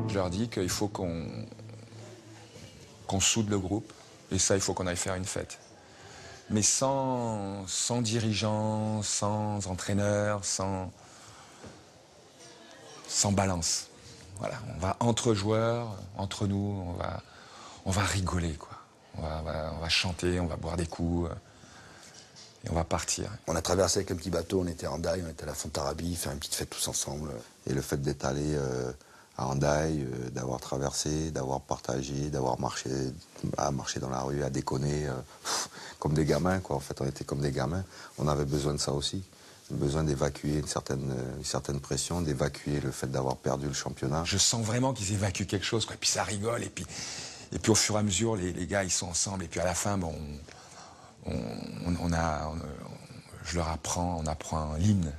Je leur dis qu'il faut qu'on soude le groupe, et ça, il faut qu'on aille faire une fête. Mais sans dirigeant, sans entraîneur, sans balance. Voilà, on va entre joueurs, entre nous, on va rigoler, quoi. On va chanter, on va boire des coups, et on va partir. On a traversé avec un petit bateau, on était à Hendaye, on était à la Fontarabie, faire une petite fête tous ensemble. Et le fait d'être allé à Hendaye, d'avoir traversé, d'avoir partagé, d'avoir marché dans la rue, à déconner, comme des gamins, quoi. En fait, on était comme des gamins. On avait besoin de ça aussi. Besoin d'évacuer une certaine pression, d'évacuer le fait d'avoir perdu le championnat. Je sens vraiment qu'ils évacuent quelque chose, quoi. Et puis ça rigole, et puis au fur et à mesure, les gars, ils sont ensemble. Et puis à la fin, bon, je leur apprends, on apprend l'hymne.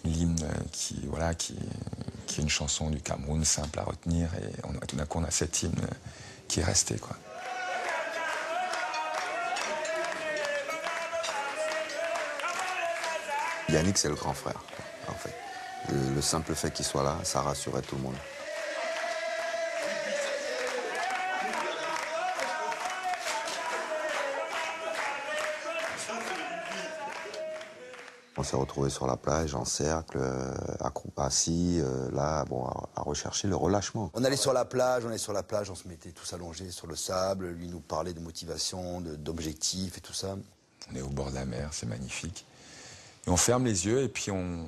L'hymne qui est une chanson du Cameroun, simple à retenir. Et tout d'un coup, on a cet hymne qui est resté, quoi. Yannick, c'est le grand frère, en fait. Le simple fait qu'il soit là, ça rassurait tout le monde. On s'est retrouvés sur la plage, en cercle, assis, là, bon, à rechercher le relâchement. On allait sur la plage, on se mettait tous allongés sur le sable, lui nous parlait de motivation, d'objectifs et tout ça. On est au bord de la mer, c'est magnifique. Et on ferme les yeux et puis on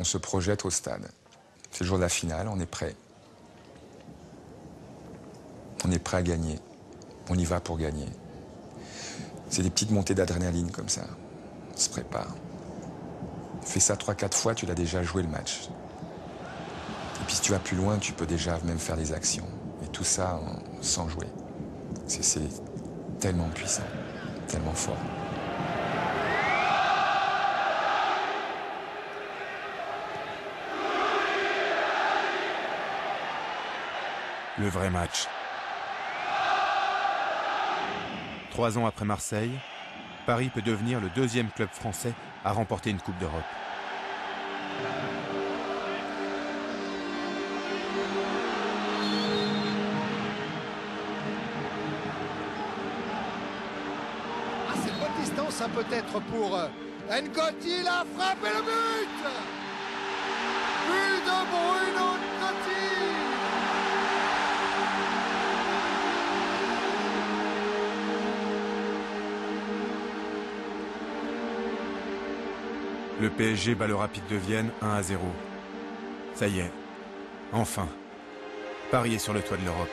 se projette au stade. C'est le jour de la finale, on est prêt. On est prêt à gagner. On y va pour gagner. C'est des petites montées d'adrénaline comme ça. On se prépare. Fais ça 3-4 fois, tu l'as déjà joué le match. Et puis si tu vas plus loin, tu peux déjà même faire des actions. Et tout ça sans jouer. C'est tellement puissant, tellement fort. Le vrai match. 3 ans après Marseille, Paris peut devenir le 2e club français à remporter une Coupe d'Europe. Assez bonne distance, hein, peut-être pour Ngoti, la frappe et le but. But de Bruno Ngoti. Le PSG bat le Rapide de Vienne 1-0. Ça y est, enfin, Paris est sur le toit de l'Europe.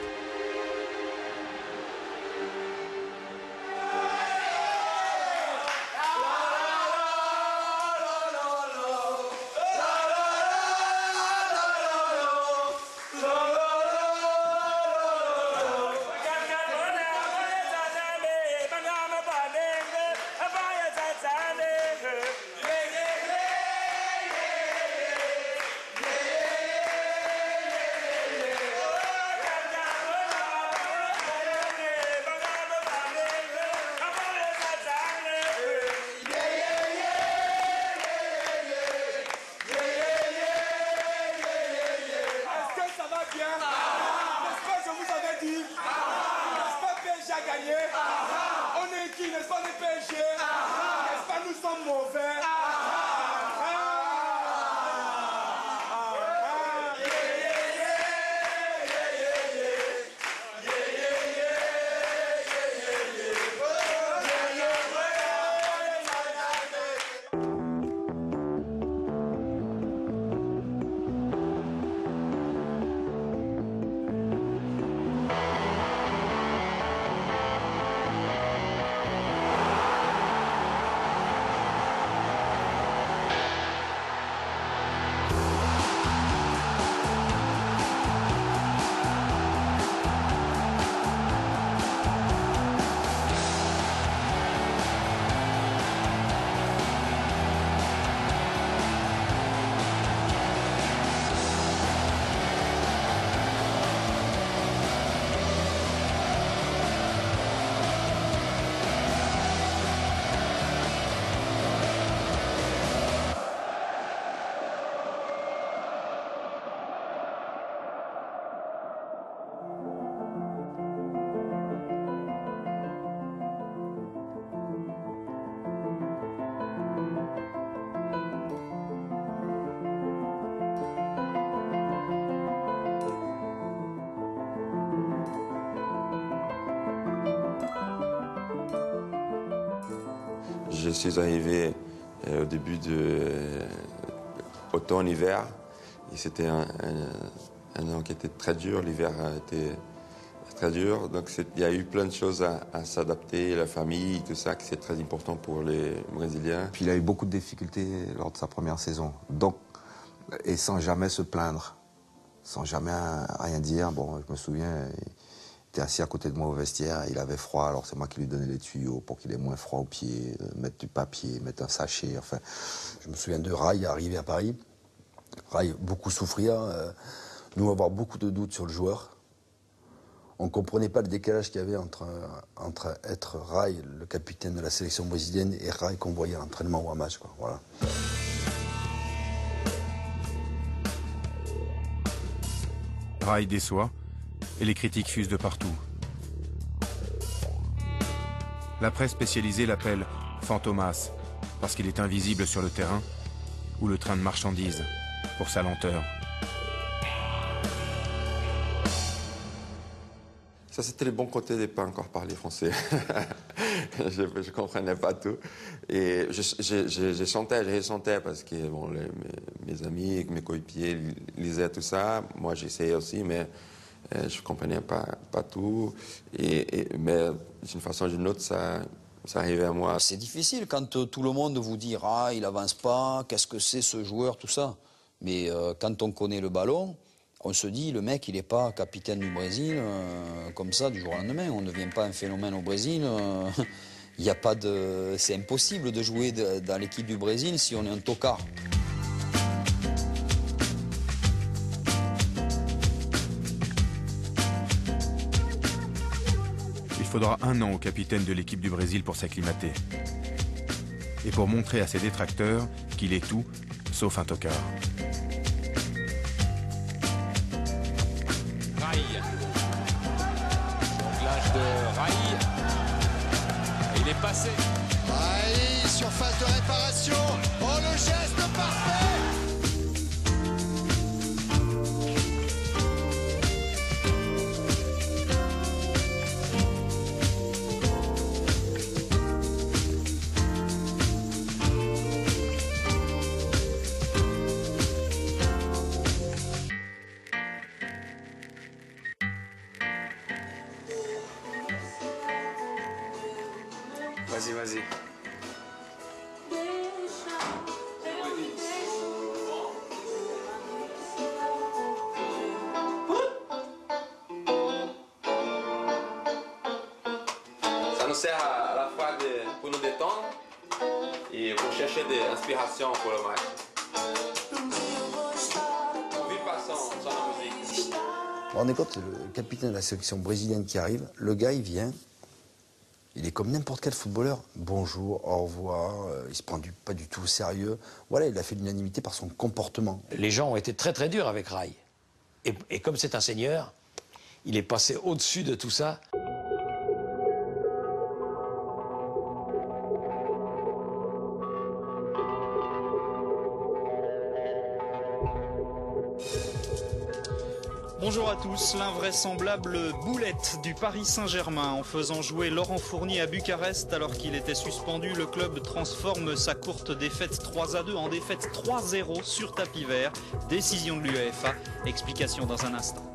Je suis arrivé au début de automne-hiver. Et c'était un an qui était très dur. L'hiver était très dur. Donc il y a eu plein de choses à s'adapter. La famille, tout ça, que c'est très important pour les Brésiliens. Puis il a eu beaucoup de difficultés lors de sa première saison. Donc, et sans jamais se plaindre, sans jamais rien dire. Bon, je me souviens, il était assis à côté de moi au vestiaire, il avait froid, alors c'est moi qui lui donnais les tuyaux pour qu'il ait moins froid aux pieds, mettre du papier, mettre un sachet, enfin. Je me souviens de Rai arrivé à Paris. Rai beaucoup souffrir, nous avoir beaucoup de doutes sur le joueur. On ne comprenait pas le décalage qu'il y avait entre être Rai, le capitaine de la sélection brésilienne, et Rai qu'on voyait à l'entraînement ou à match, quoi. Voilà. Rai déçoit et les critiques fusent de partout. La presse spécialisée l'appelle Fantomas parce qu'il est invisible sur le terrain, ou le train de marchandises pour sa lenteur. Ça, c'était le bon côté de ne pas encore parler français. Je ne comprenais pas tout. Et je chantais parce que bon, mes amis, mes coéquipiers lisaient tout ça. Moi, j'essayais aussi, mais je ne comprenais pas tout. Mais d'une façon ou d'une autre, ça arrivait à moi. C'est difficile quand tout le monde vous dit « Ah, il avance pas, qu'est-ce que c'est ce joueur ?» tout ça. Mais quand on connaît le ballon, on se dit, le mec, il n'est pas capitaine du Brésil comme ça du jour au lendemain. On ne devient pas un phénomène au Brésil. Il y a pas de... C'est impossible de jouer dans l'équipe du Brésil si on est un tocard. Il faudra 1 an au capitaine de l'équipe du Brésil pour s'acclimater. Et pour montrer à ses détracteurs qu'il est tout, sauf un tocard. L'âge de Rai. Il est passé. Rai, surface de réparation. Oh, le geste parfait. Vas-y, vas-y. Ça nous sert à la fois pour nous détendre et pour chercher des inspirations pour le match. On vit pas sans la musique. Vous vous rendez compte, le capitaine de la sélection brésilienne qui arrive, le gars, il vient, il est comme n'importe quel footballeur. Bonjour, au revoir, il se prend pas du tout au sérieux. Voilà, il a fait l'unanimité par son comportement. Les gens ont été très très durs avec Rai. Et comme c'est un seigneur, il est passé au-dessus de tout ça. Bonjour à tous. L'invraisemblable boulette du Paris Saint-Germain en faisant jouer Laurent Fournier à Bucarest alors qu'il était suspendu, le club transforme sa courte défaite 3-2 en défaite 3-0 sur tapis vert. Décision de l'UEFA. Explication dans un instant.